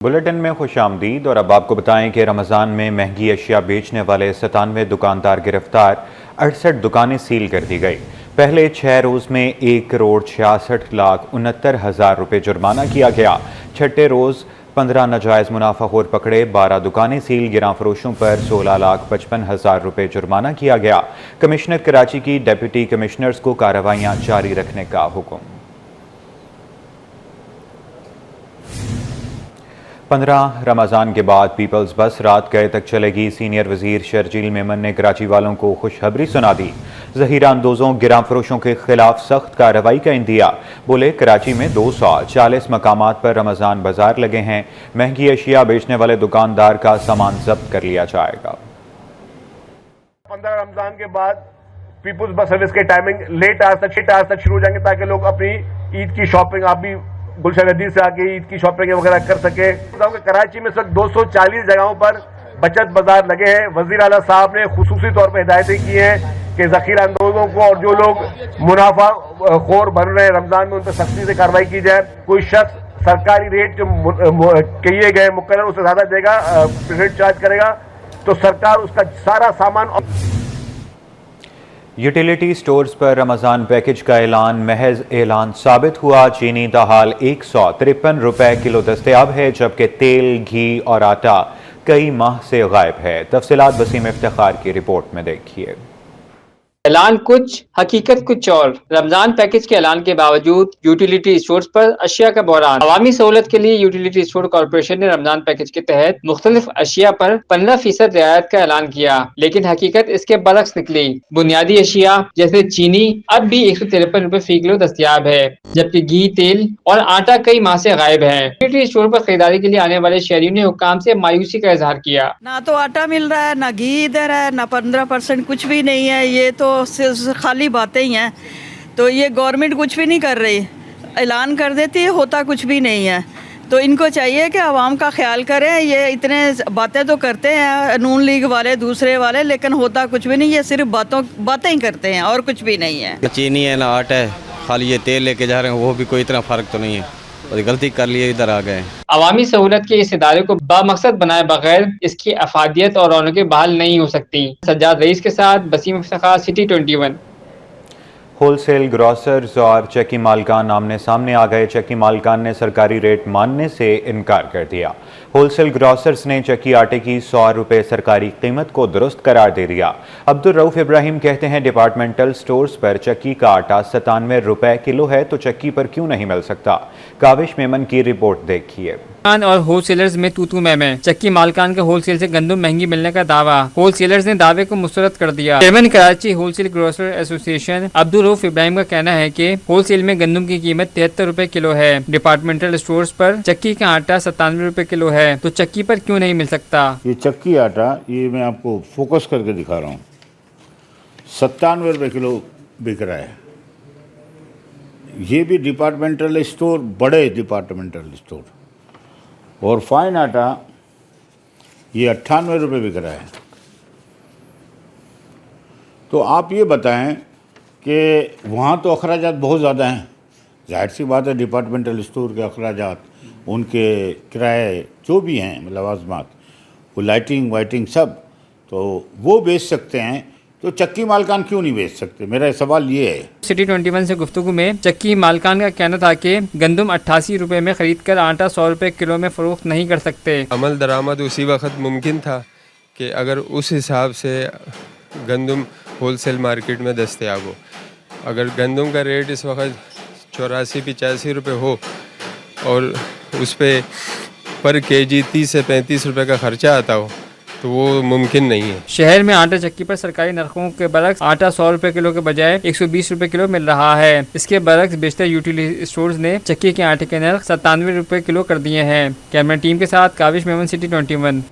Bulletin में खुश आमदीद। और अब आपको बताएं कि रमज़ान में महंगी अशिया बेचने वाले 97 दुकानदार गिरफ्तार, 68 दुकानें सील कर दी गई। पहले 6 रोज़ में 1,66,69,000 रुपये जुर्माना किया गया। छठे रोज़ 15 नाजायज़ मुनाफाखोर पकड़े, 12 दुकानें सील, गिरां फरोशों पर 16,55,000 रुपये जुर्माना किया गया। कमिश्नर कराची की डिप्टी कमिश्नर्स को कार्रवाइयाँ जारी रखने का हुक्म। 15 रमज़ान के बाद पीपल्स बस रात गए तक चलेगी। सीनियर वजीर शर्जील मेमन ने कराची वालों को खुशखबरी सुना दी। ज़हीरा अंदोज़ों, गिरां फरोशों के खिलाफ सख्त कार्रवाई का इंदिया। बोले कराची में 240 मकामात पर रमज़ान बाजार लगे हैं। महंगी अशिया बेचने वाले दुकानदार का सामान जब्त कर लिया जाएगा। 15 रमज़ान के बाद पीपल्स बस सर्विस के टाइमिंग लेट आज तक शुरू हो जाएंगे ताकि लोग अपनी ईद की शॉपिंग, आप भी गुलशन नदी से आके ईद की शॉपिंग वगैरह कर सके। कराची में इस वक्त 240 जगहों पर बचत बाजार लगे हैं। वजीर आला साहब ने खुसूसी तौर पर हिदायतें की हैं कि ज़ख़ीरा अंदोज़ों को और जो लोग मुनाफा खोर बन रहे हैं रमज़ान में, उन पर सख्ती से कार्रवाई की जाए। कोई शख्स सरकारी रेट जो किए गए मुकर्रर उससे ज़्यादा देगा, रेट चार्ज करेगा, तो सरकार उसका सारा सामान। यूटिलिटी स्टोर्स पर रमज़ान पैकेज का ऐलान महज ऐलान साबित हुआ। चीनी दाल 153 रुपए किलो दस्तयाब है, जबकि तेल, घी और आटा कई माह से गायब है। तफसीलात वसीम इफ्तिखार की रिपोर्ट में देखिए। ऐलान कुछ, हकीकत कुछ और। रमजान पैकेज के ऐलान के बावजूद यूटिलिटी स्टोर्स पर अशिया का बहरान। अवामी सहूलत के लिए यूटिलिटी स्टोर कॉर्पोरेशन ने रमजान पैकेज के तहत मुख्तलिफ अशिया पर 15% रियायत का ऐलान किया, लेकिन हकीकत इसके बरक्स निकली। बुनियादी अशिया जैसे चीनी अब भी 153 रुपए फी किलो दस्तयाब है, जबकि घी, तेल और आटा कई माह से गायब है। यूटिलिटी स्टोर पर खरीदारी के लिए आने वाले शहरियों ने हुक्काम से मायूसी का इजहार किया। ना तो आटा मिल रहा है, ना घी इधर है, ना 15% कुछ भी नहीं है। ये तो सिर्फ खाली बातें ही हैं। तो ये गवर्नमेंट कुछ भी नहीं कर रही, ऐलान कर देती है, होता कुछ भी नहीं है। तो इनको चाहिए कि आवाम का ख्याल करें। ये इतने बातें तो करते हैं नून लीग वाले, दूसरे वाले, लेकिन होता कुछ भी नहीं। ये सिर्फ बातें ही करते हैं और कुछ भी नहीं है। चीनी है ना आटा है, खाली ये तेल लेके जा रहे हैं, वो भी कोई इतना फर्क तो नहीं है, और गलती कर लिए इधर आ गए। अवामी सहूलत के इस इदारे को बामकसद बनाए बगैर इसकी अफादियत और रौनकें बहाल नहीं हो सकती। सज्जाद रईस के साथ Waseem Iftikhar, city 21। Wholesale grocers और चक्की मालकान आमने सामने आ गए। चक्की मालकान ने सरकारी रेट मानने से इनकार कर दिया। होलसेल ग्रोसर्स ने चक्की आटे की 100 रुपये सरकारी कीमत को दुरुस्त करार दे दिया। अब्दुल रऊफ इब्राहिम कहते हैं डिपार्टमेंटल स्टोर्स पर चक्की का आटा 97 रुपये किलो है, तो चक्की पर क्यों नहीं मिल सकता। काविश मेमन की रिपोर्ट देखिए। और होलसेलर्स में तू मैं। चक्की मालकान के होलसेल से गंदम महंगी मिलने का दावा। होलसेलर्स ने दावे को मुस्तरद कर दिया। Chairman Karachi wholesale grocer association Abdul Rauf Ibrahim का कहना है कि होलसेल में गंदम की कीमत 73 रुपए किलो है। डिपार्टमेंटल स्टोर्स पर चक्की का आटा 97 रुपए किलो है, तो चक्की पर क्यों नहीं मिल सकता। ये चक्की आटा, ये मैं आपको फोकस करके दिखा रहा हूँ, 97 रुपए किलो बिक रहा है। ये भी डिपार्टमेंटल स्टोर, बड़े डिपार्टमेंटल स्टोर। और फाइन आटा ये 98 रुपये बिक रहा है। तो आप ये बताएं कि वहाँ तो अखराजात बहुत ज़्यादा हैं, जाहिर सी बात है डिपार्टमेंटल स्टोर के अखराजात, उनके किराए जो भी हैं, लवाजमात, वो लाइटिंग वाइटिंग सब, तो वो बेच सकते हैं, तो चक्की मालकान क्यों नहीं बेच सकते। मेरा सवाल ये है। सिटी 21 से गुफ्तगू में चक्की मालकान का कहना था कि गंदम 88 रुपए में खरीद कर आटा 100 रुपए किलो में फरोख्त नहीं कर सकते। अमल दरामद उसी वक्त मुमकिन था कि अगर उस हिसाब से गंदम होलसेल मार्केट में दस्तयाब हो। अगर गंदम का रेट इस वक्त 84-85 रुपये हो और उस पर केजी 30 से 35 रुपये का खर्चा आता हो, तो वो मुमकिन नहीं है। शहर में आटा चक्की पर सरकारी नरखों के बरक्स आटा 100 रुपए किलो के बजाय 120 रुपए किलो मिल रहा है। इसके बरक्स बेशतर यूटिलिटी स्टोर्स ने चक्की के आटे के नर्ख 97 रुपए किलो कर दिए हैं। कैमरा टीम के साथ काविश मेमन, सिटी 21।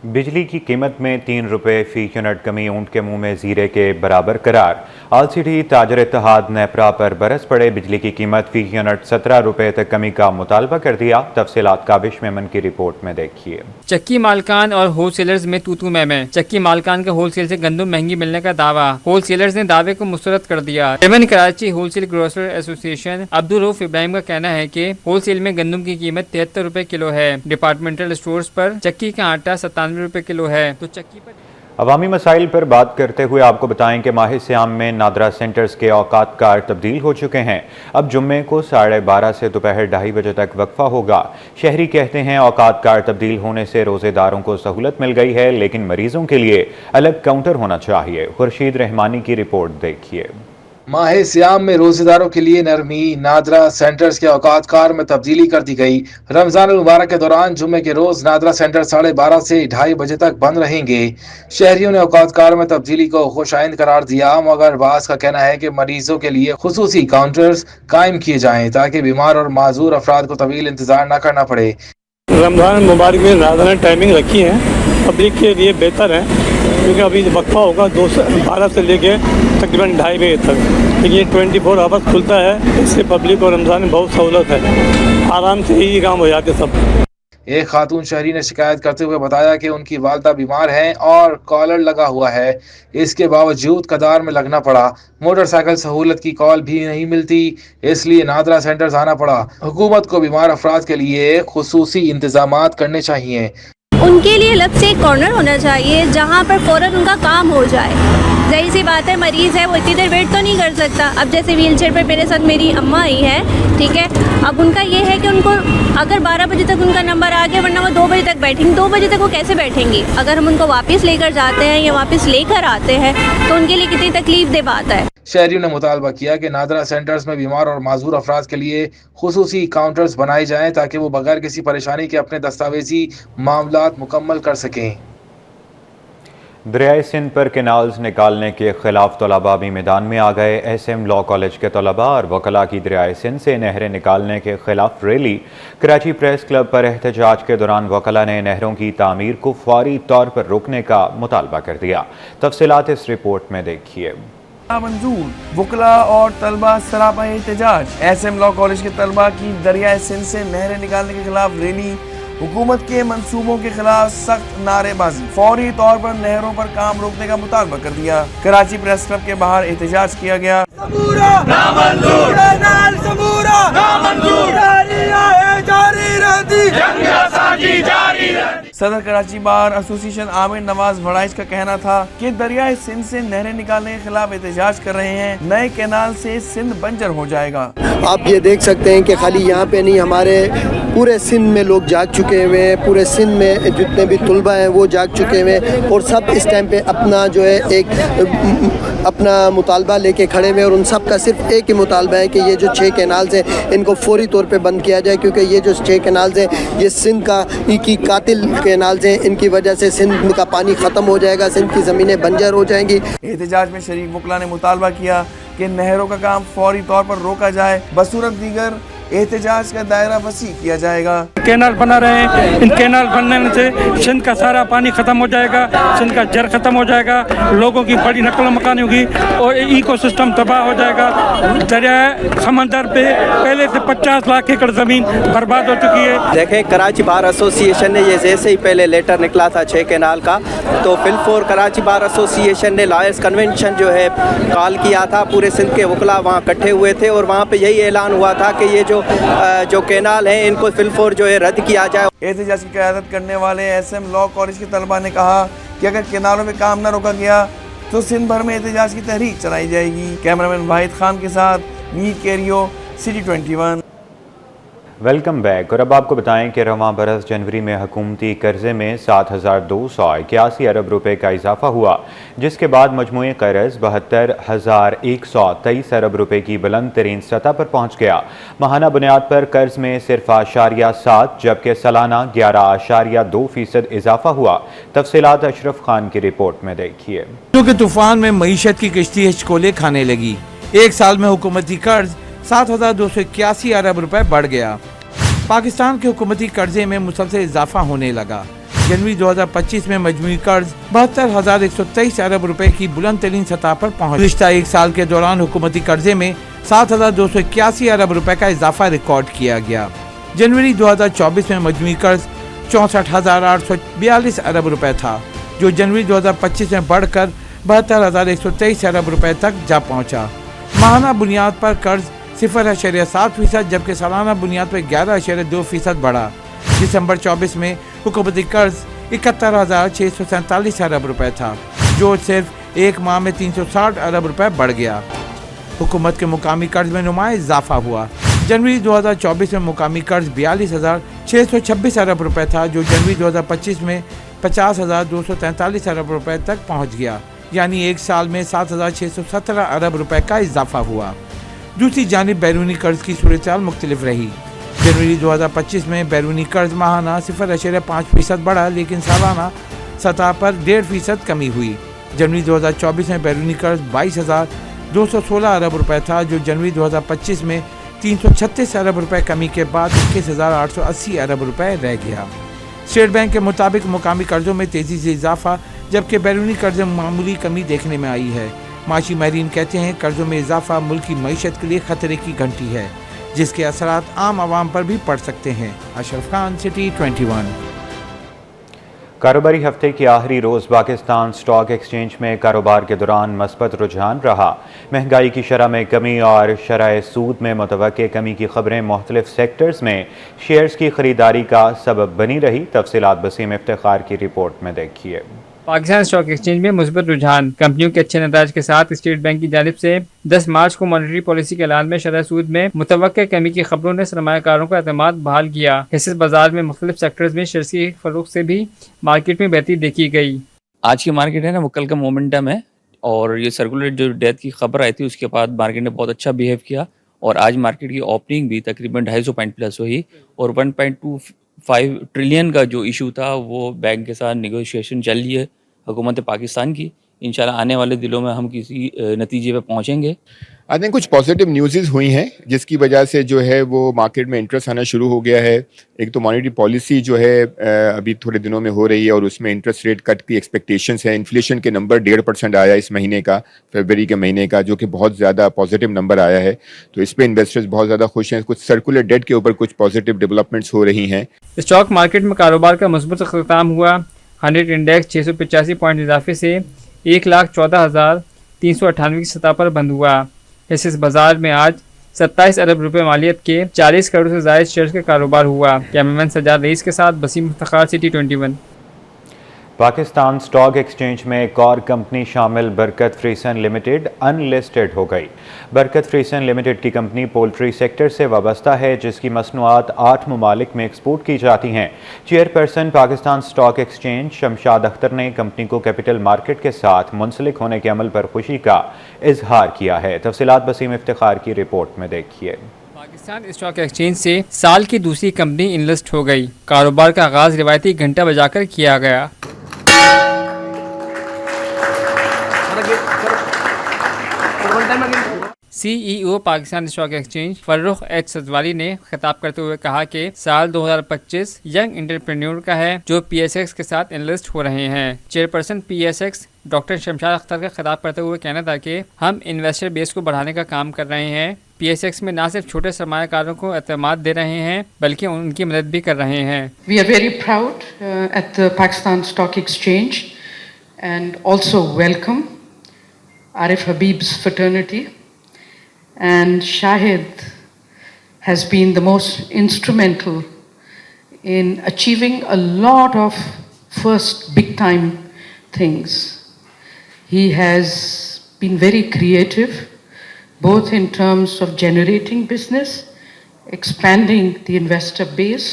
बिजली की कीमत में 3 रुपये फी यूनिट कमी ऊंट के मुंह में जीरे के बराबर करार। आलसीडी ताजर इत्तेहाद नेपरा पर बरस पड़े बिजली की कीमत फी यूनिट 17 रुपये तक कमी का मुतालबा कर दिया। तफसीलात काबिश मेमन की रिपोर्ट में देखिए। चक्की मालकान और होलसेलर्स में तू मैं। चक्की मालकान का होलसेल से गंदम महंगी मिलने का दावा, होलसेलर्स ने दावे को मुस्तरद कर दिया। Chairman Karachi wholesale grocer association Abdul Rauf Ibrahim का कहना है कि होलसेल में गंदम की कीमत 73 रुपए किलो है। डिपार्टमेंटल स्टोर्स पर चक्की का आटा 97 रुपए किलो है। तो चक्की पर अवामी मसाइल पर बात करते हुए आपको बताएं कि माह सियाम में नादरा सेंटर्स के औकात कार तब्दील हो चुके हैं। अब जुम्मे को 12:30 से दोपहर 2:30 बजे तक वक्फा होगा। शहरी कहते हैं औकात कार तब्दील होने से रोज़ेदारों को सहूलत मिल गई है, लेकिन मरीजों के लिए अलग काउंटर होना चाहिए। खुर्शीद रहमानी की रिपोर्ट देखिए। माह सियाम में रोजेदारों के लिए नरमी, नादरा सेंटर्स के औकात कार में तब्दीली कर दी गई। रमजान मुबारक के दौरान जुम्मे के रोज नादरा सेंटर 12:30 से 2:30 बजे तक बंद रहेंगे। शहरियों ने औकात कार में तब्दीली को खुशाइंद करार दिया, मगर बास का कहना है कि मरीजों के लिए खुसूसी काउंटर्स कायम किए जाएं ताकि बीमार और माजूर अफराद को तवील इंतजार न करना पड़े। रमजान मुबारक में नादरा ने टाइमिंग रखी है, पब्लिक के लिए बेहतर है, क्योंकि अभी वक्फा होगा 12 से लेके तकरीबन 2:30 बजे तक। ये 24 आवर्स खुलता है, इससे पब्लिक और रमज़ान में बहुत सहूलत है, आराम से ही काम हो जाते सब। एक खातून शहरी ने शिकायत करते हुए बताया कि उनकी वालदा बीमार हैं और कॉलर लगा हुआ है, इसके बावजूद कतार में लगना पड़ा। मोटरसाइकिल सहूलत की कॉल भी नहीं मिलती, इसलिए नादरा सेंटर्स आना पड़ा। हुकूमत को बीमार अफराद के लिए खुसूसी इंतजामात करने चाहिए। उनके लिए अलग से एक कॉर्नर होना चाहिए जहाँ पर फ़ौरन उनका काम हो जाए। ज़ाहिर सी बात है, मरीज़ है वो इतनी देर वेट तो नहीं कर सकता। अब जैसे व्हील चेयर पर मेरे साथ मेरी अम्मा आई है, ठीक है, अब उनका ये है कि उनको अगर 12 बजे तक उनका नंबर आ गया, वरना वो 2 बजे तक बैठेंगी। 2 बजे तक वो कैसे बैठेंगी? अगर हम उनको वापस लेकर जाते हैं या वापस लेकर आते हैं तो उनके लिए कितनी तकलीफ दे बात है। शहरियों ने मुतालबा किया कि नादरा सेंटर्स में बीमार और माजूर अफराद के लिए खुसूसी काउंटर्स बनाए जाएं ताकि वो बगैर किसी परेशानी के अपने दस्तावेजी मामलात मुकम्मल कर सकें। दरियाए सिंध पर केनाल्स निकालने के खिलाफ तलबा भी मैदान में आ गए। SM लॉ कॉलेज के तलबा और वकला की दरियाए सिंध से नहरें निकालने के खिलाफ रैली। कराची प्रेस क्लब पर एहतजाज के दौरान वकला ने नहरों की तामीर को फौरी तौर पर रोकने का मुतालबा कर दिया। तफसीलात इस रिपोर्ट में देखिए। मंजूर वकला और तलबा सरापा एहतजाज। SM लॉ कॉलेज के तलबा की दरियाए सिंध से नहरें निकालने के खिलाफ रैली। हुकूमत के मंसूबों के खिलाफ सख्त नारेबाजी, फौरी तौर पर नहरों पर काम रोकने का मुतालबा कर दिया। कराची प्रेस क्लब के बाहर एहतजाज किया गया। सदर कराची बार एसोसिएशन आमिर नवाज भड़ाइच का कहना था कि दरियाए सिंध से नहरें निकालने के खिलाफ एहतजाज कर रहे हैं। नए कैनाल से सिंध बंजर हो जाएगा। आप ये देख सकते हैं कि खाली यहाँ पे नहीं, हमारे पूरे सिंध में लोग जाग चुके हुए हैं, पूरे सिंध में जितने भी तुलबा हैं वो जाग चुके हुए हैं और सब इस टाइम पे अपना जो है एक अपना मुतालबा लेके खड़े हुए, और उन सब का सिर्फ एक ही मुतालबा है कि ये जो 6 कैनाल्स हैं इनको फौरी तौर पे बंद किया जाए, क्योंकि ये जो 6 कैनाल्स हैं ये सिंध का की कातिल कैनाल्स हैं। इनकी वजह से सिंध का पानी ख़त्म हो जाएगा, सिंध की ज़मीनें बंजर हो जाएंगी। एहतजाज में शरीक वकला ने मुतालबा किया कि नहरों का काम फौरी तौर पर रोका जाए, बसूरत दीगर एहतजाज का दायरा वसी किया जाएगा। कैनाल बना रहे हैं, इन कैनाल बनने से सिंध का सारा पानी खत्म हो जाएगा, सिंध का जर खत्म हो जाएगा, लोगों की बड़ी नकल मकानी होगी और इकोसिस्टम तबाह हो जाएगा। दरिया समंदर पे पहले से 50 लाख एकड़ जमीन बर्बाद हो चुकी है। देखें, कराची बार एसोसिएशन ने ये जैसे ही पहले लेटर निकला था 6 कैनाल का, तो फिलफोर कराची बार एसोसिएशन ने लॉयर्स कन्वेंशन जो है कॉल किया था। पूरे सिंध के वकला वहाँ इकट्ठे हुए थे और वहाँ पे यही ऐलान हुआ था कि ये जो कैनाल है इनको फिलफोर जो है रद्द किया जाए। एहतजाज की क़यादत करने वाले SM लॉ कॉलेज के तलबा ने कहा कि अगर कैनालों में काम न रोका गया तो सिंध भर में एहतजाज की तहरीक चलाई जाएगी। कैमरामैन वाहिद खान के साथ Mir Cairo, city 21। Welcome back. और अब आपको बताएं कि रवां बरस जनवरी में हुकूमती कर्जे में 7,281 अरब रुपए का इजाफा हुआ, जिसके बाद मजमूई कर्ज 72,123 अरब रुपए की बुलंद तरीन सतह पर पहुंच गया। माहाना बुनियाद पर कर्ज में सिर्फ 0.7 जबकि सालाना 11.2% इजाफा हुआ। तफसीलात अशरफ खान की रिपोर्ट में देखिए। क्योंकि तूफान में मईशत की कश्ती हिचकोले खाने लगी, एक साल में हुकूमती कर्ज 7,281 अरब रुपए बढ़ गया। पाकिस्तान के हुकूमती कर्जे में मुसलसल इजाफा होने लगा। जनवरी 2025 में मजमूई कर्ज 72,123 अरब रुपए की बुलंद तरीन सतह पर पहुंच। पिछले एक साल के दौरान हुकूमती कर्जे में 7,281 अरब रुपए का इजाफा रिकॉर्ड किया गया। जनवरी 2024 में मजमूई कर्ज 64,842 अरब रुपए था, जो जनवरी 2025 में बढ़कर 72,123 अरब रुपए तक जा पहुंचा। माहाना बुनियाद पर कर्ज 0.7%, जबकि सालाना बुनियाद पर 11.2% बढ़ा। दिसंबर 24 में हुकूमती कर्ज 71,647 अरब रुपए था, जो सिर्फ एक माह में 360 अरब रुपए बढ़ गया। हुकूमत के मुकामी कर्ज में नुमाया इजाफा हुआ। जनवरी 2024 में मुकामी कर्ज 42,626 अरब रुपए था, जो जनवरी 2025 में 50,243 अरब रुपए तक पहुंच गया, यानी एक साल में 7,617 अरब रुपए का इजाफा हुआ। दूसरी जानिब बैरूनी कर्ज की सूरत-ए-हाल मुख्तलिफ रही। जनवरी 2025 में बैरूनी कर्ज माहाना 0.5% बढ़ा, लेकिन सालाना सतह पर 1.5% कमी हुई। जनवरी 2024 में बैरूनी कर्ज 22,216 अरब रुपए था, जो जनवरी 2025 में 336 अरब रुपए कमी के बाद 21,880 अरब रुपए रह गया। स्टेट बैंक के मुताबिक मुकामी कर्जों में तेजी से इजाफा, जबकि बैरूनी कर्ज में मामूली कमी देखने में आई है। माशी माहिरीन कहते हैं कर्जों में इजाफा मुल्क की मईशत के लिए खतरे की घंटी है, जिसके असरात आम आवाम पर भी पड़ सकते हैं। अशरफ खान, सिटी 21। कारोबारी हफ्ते के आखिरी रोज़ पाकिस्तान स्टॉक एक्सचेंज में कारोबार के दौरान मस्बत रुझान रहा। महंगाई की शरह में कमी और शरह सूद में मुतवक्के कमी की खबरें मुख्तलिफ सेक्टर्स में शेयर्स की खरीदारी का सबब बनी रही। तफसीलात वसीम इफ्तिखार की रिपोर्ट में देखिए। पाकिस्तान स्टॉक एक्सचेंज में मुस्बत रुझान। कंपनियों के अच्छे नताज के साथ स्टेट बैंक की जानिब से 10 मार्च को मॉनेटरी पॉलिसी के ऐलान में शरह सूद में मुतवक्के कमी की खबरों ने सरमायाकारों का एतमाद बहाल किया। हिस्से बाजार में मुख्तलिफ सेक्टर्स में शेयर्स की फरोख्त से भी मार्केट में बेहतरी देखी गई। आज की मार्केट है ना, वो कल का मोमेंटम है, और ये सर्कुलर जो डेथ की खबर आई थी उसके बाद मार्केट ने बहुत अच्छा बिहेव किया, और आज मार्केट की ओपनिंग भी तकरीबन 250 पॉइंट प्लस हुई, और 1.25 ट्रिलियन का जो इशू था वो बैंक के साथ निगोशिएशन चल रही है हुकूमत पाकिस्तान की। इंशाल्लाह आने वाले दिनों में हम किसी नतीजे पे पहुंचेंगे। आई थिंक कुछ पॉजिटिव न्यूज़ हुई हैं जिसकी वजह से जो है वो मार्केट में इंटरेस्ट आना शुरू हो गया है। एक तो मॉनेटरी पॉलिसी जो है अभी थोड़े दिनों में हो रही है, और उसमें इंटरेस्ट रेट कट की एक्सपेक्टेशंस है। इन्फ्लेशन के नंबर 1.5% आया इस महीने का, फरवरी के महीने का, जो कि बहुत ज़्यादा पॉजिटिव नंबर आया है, तो इस पर इन्वेस्टर्स बहुत ज़्यादा खुश हैं। कुछ सर्कुलर डेट के ऊपर कुछ पॉजिटिव डेवलपमेंट्स हो रही हैं। स्टॉक मार्केट में कारोबार का मुस्बत अख्ताम हुआ। 100 इंडेक्स 685 पॉइंट इजाफे से 1,14,398 की सतह पर बंद हुआ। इस बाजार में आज 27 अरब रुपए मालियत के 40 करोड़ से ज़ायद शेयर्स का कारोबार हुआ। कैमरामैन सज्जाद रईस के साथ Basim Iftikhar, city 21। Pakistan stock exchange में एक और कंपनी शामिल बरकत फ्रीसन लिमिटेड अनलिस्टेड हो गई। बरकत फ्रीसन लिमिटेड की कंपनी पोल्ट्री सेक्टर से वाबस्ता है, जिसकी मसनूआत 8 ममालिक में एक्सपोर्ट की जाती हैं। Chairperson Pakistan stock exchange Shamshad Akhtar ने कंपनी को कैपिटल मार्केट के साथ मुंसलिक होने के अमल पर खुशी का इजहार किया है। तफसीलात वसीम इफ्तिखार की रिपोर्ट में देखिए। पाकिस्तान स्टॉक एक्सचेंज से साल की दूसरी कंपनी इनलिस्ट हो गई। कारोबार का आगाज रिवायती घंटा बजाकर किया गया। CEO Pakistan stock exchange Farrukh H Sajwali ने खिताब करते हुए कहा कि साल 2025 यंग एंटरप्रेन्योर का है जो PSX के साथ एनलिस्ट हो रहे हैं। Chairperson PSX doctor Shamshad Akhtar का खिताब करते हुए कहना था कि हम इन्वेस्टर बेस को बढ़ाने का काम कर रहे हैं। PSX में न सिर्फ छोटे सरमायाकारों को एतमाद दे रहे हैं बल्कि उनकी मदद भी कर रहे हैं। We are very proud at the Pakistan Stock Exchange and also welcome Arif Habib's fraternity. And Shahid has been the most instrumental in achieving a lot of first big time things. He has been very creative, both in terms of generating business, expanding the investor base.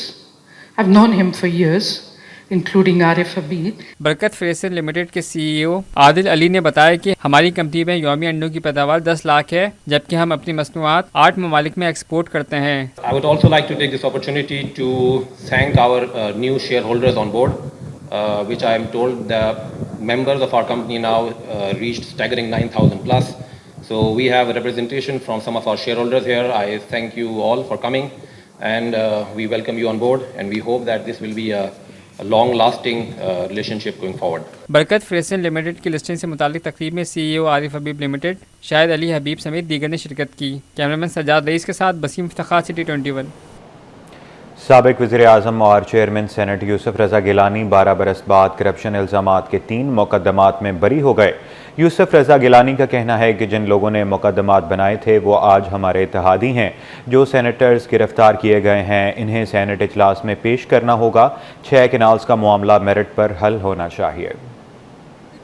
I've known him for years, including Arif Habib. बरकत फ्रेसन limited के CEO Adil Ali ने बताया कि हमारी company में यौमी अंडों की पैदावार 10 लाख है, जबकि हम अपनी मसनूआत 8 ममालिक में एक्सपोर्ट करते हैं। I would also like to take this opportunity to thank our new shareholders on board, which I am told the members of our company now reached staggering 9,000 plus. So we have a representation from some of our shareholders here. I thank you all for coming. and we welcome you on board, and we hope that this will be a long lasting relationship going forward. बरकत फ्रेसन limited की listing से मुतालिक तकरीब में CEO Arif हबीब limited, Shahid Ali हबीब समेत दीगर ने शिरकत की। कैमरामैन सज्जाद रईस के साथ बसीम इफ्तिखार, सिटी 21। साबिक वज़ीर-ए-आज़म और चेयरमैन सेनेट यूसुफ रज़ा गिलानी 12 बरस बाद करप्शन इल्ज़ामात के 3 मुकदमात में बरी हो गए। यूसुफ रज़ा गिलानी का कहना है कि जिन लोगों ने मुकदमात बनाए थे वो आज हमारे इत्तेहादी हैं। जो सेनेटर्स गिरफ्तार किए गए हैं इन्हें सेनेट इजलास में पेश करना होगा। 6 कैनाल्स का मामला मेरिट पर हल होना चाहिए।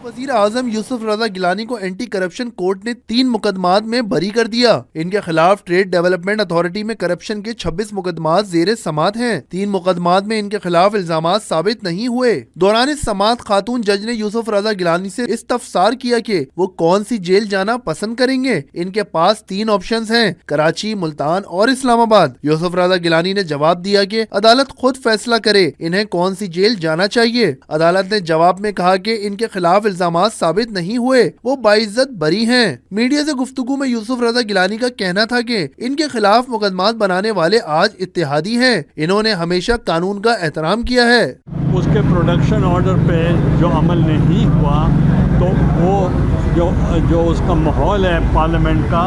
वजीर आजम यूसुफ रजा गिलानी को एंटी करप्शन कोर्ट ने 3 मुकदमात में बरी कर दिया। इनके खिलाफ ट्रेड डेवलपमेंट अथॉरिटी में करप्शन के 26 मुकदमात जेर समात हैं। 3 मुकदमात में इनके खिलाफ इल्जामात साबित नहीं हुए। दौरान इस समात खातून जज ने यूसुफ रजा गिलानी से इस्तफसार किया कि वो कौन सी जेल जाना पसंद करेंगे। इनके पास 3 ऑप्शंस हैं, कराची, मुल्तान और इस्लामाबाद। यूसुफ रजा गिलानी ने जवाब दिया कि अदालत खुद फैसला करे इन्हें कौन सी जेल जाना चाहिए। अदालत ने जवाब में कहा कि इनके खिलाफ इल्जामात साबित नहीं हुए, वो बाइज्जत बरी हैं। मीडिया से गुफ्तगू में यूसुफ रजा गिलानी का कहना था कि इनके खिलाफ मुकदमात बनाने वाले आज इत्तेहादी हैं। इन्होंने हमेशा कानून का एहतराम किया है। उसके प्रोडक्शन ऑर्डर पे जो अमल नहीं हुआ तो वो जो उसका माहौल है पार्लियामेंट का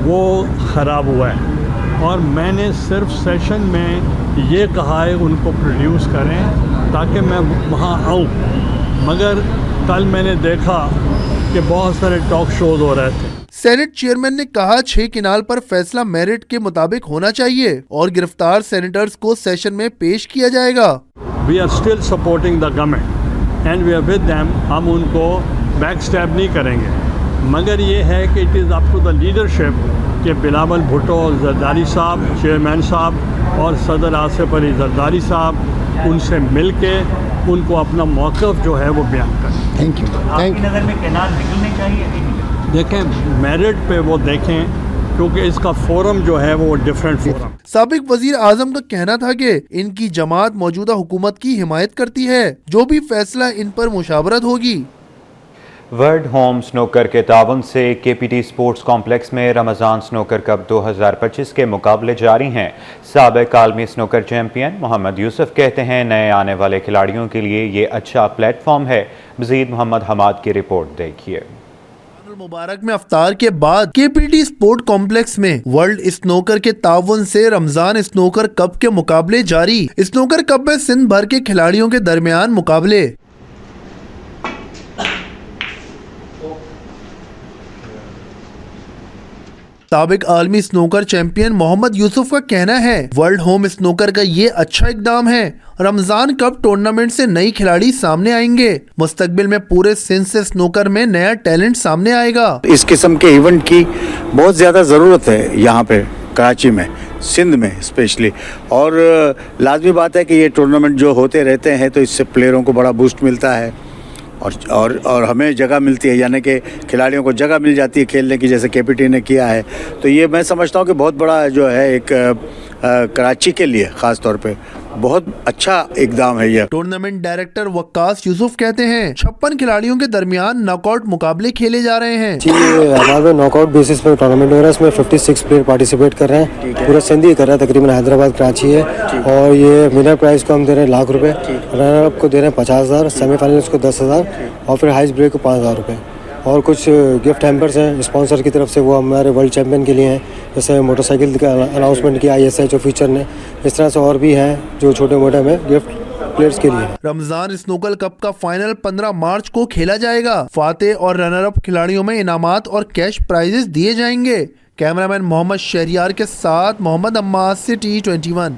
वो ख़राब हुआ है और मैंने सिर्फ सेशन में ये कहा है उनको प्रोड्यूस करें ताकि मैं वहाँ आऊँ, मगर कल मैंने देखा कि बहुत सारे टॉक शोज हो रहे थे। सेनेट चेयरमैन ने कहा 6 किनाल पर फैसला मेरिट के मुताबिक होना चाहिए और गिरफ्तार सेनेटर्स को सेशन में पेश किया जाएगा। We are still supporting the government and we are with them. हम उनको बैक स्टैब नहीं करेंगे, मगर ये है कि it is up to the leadership कि बिलावल भुट्टो जरदारी साहब, चेयरमैन साहब और सदर आसिफ अली जरदारी साहब उनसे मिल के उनको अपना मौक़िफ़ जो है वो बयान करें। Thank you. आपकी नज़र में कैनाल निकलने चाहिए? देखें मेरिट पे वो देखें क्योंकि इसका फोरम जो है वो डिफरेंट फोरम। साबिक वजीर आजम का कहना था कि इनकी जमात मौजूदा हुकूमत की हिमायत करती है, जो भी फैसला इन पर मुशावरत होगी। वर्ल्ड होम स्नूकर के तावन से KPT स्पोर्ट्स कॉम्प्लेक्स में रमज़ान स्नूकर कप 2025 के मुकाबले जारी हैं। साबिक आलमी स्नूकर चैम्पियन मोहम्मद यूसुफ कहते हैं नए आने वाले खिलाड़ियों के लिए ये अच्छा प्लेटफॉर्म है। मज़ीद मोहम्मद हमाद की रिपोर्ट देखिए। मुबारक में अफ्तार के बाद KPT स्पोर्ट कॉम्प्लेक्स में वर्ल्ड स्नूकर के ताउन से रमजान स्नूकर कप के मुकाबले जारी। स्नूकर कप में सिंध भर के खिलाड़ियों के दरमियान मुकाबले। साबिक आलमी स्नूकर चैंपियन मोहम्मद यूसुफ का कहना है वर्ल्ड होम स्नूकर का ये अच्छा इकदाम है। रमजान कप टूर्नामेंट से नई खिलाड़ी सामने आएंगे। मुस्तकबिल में पूरे सिंध से स्नूकर में नया टैलेंट सामने आएगा। इस किस्म के इवेंट की बहुत ज़्यादा ज़रूरत है यहाँ पे कराची में, सिंध में स्पेशली, और लाजमी बात है कि ये टूर्नामेंट जो होते रहते हैं तो इससे प्लेयरों को बड़ा बूस्ट मिलता है और हमें जगह मिलती है, यानी कि खिलाड़ियों को जगह मिल जाती है खेलने की, जैसे KPT ने किया है। तो ये मैं समझता हूँ कि बहुत बड़ा जो है एक कराची के लिए ख़ास तौर पे बहुत अच्छा इकदाम है ये। टूर्नामेंट डायरेक्टर वक्कास यूसुफ कहते हैं 56 खिलाड़ियों के दरमियान नॉकआउट मुकाबले खेले जा रहे हैं। जी, हमारे नॉकआउट बेसिस पे टूर्नामेंट हो रहा है, इसमें 56 प्लेयर पार्टिसिपेट कर रहे हैं। पूरा सिंध ही कर रहा है, तकरीबन हैदराबाद कराची है। और ये विनर प्राइज को हम दे रहे हैं ₹1,00,000, रनर अप को दे रहे हैं 50,000, सेमीफाइनल्स को 10,000 और फिर हाईएस्ट ब्रेक को ₹5,000। और कुछ गिफ्ट हैम्पर्स हैं स्पॉन्सर की तरफ से, वो हमारे वर्ल्ड चैंपियन के लिए हैं, जैसे मोटरसाइकिल का अनाउंसमेंट किया ISH फ्यूचर ने। इस तरह से और भी हैं जो छोटे मोटे में गिफ्ट प्लेयर्स के लिए। रमजान स्नूकर कप का फाइनल 15 मार्च को खेला जाएगा। फातेह और रनर अप खिलाड़ियों में इनामात और कैश प्राइजेस दिए जाएंगे। कैमरामैन मोहम्मद शहरियार के साथ मोहम्मद अम्मास, सिटी 21।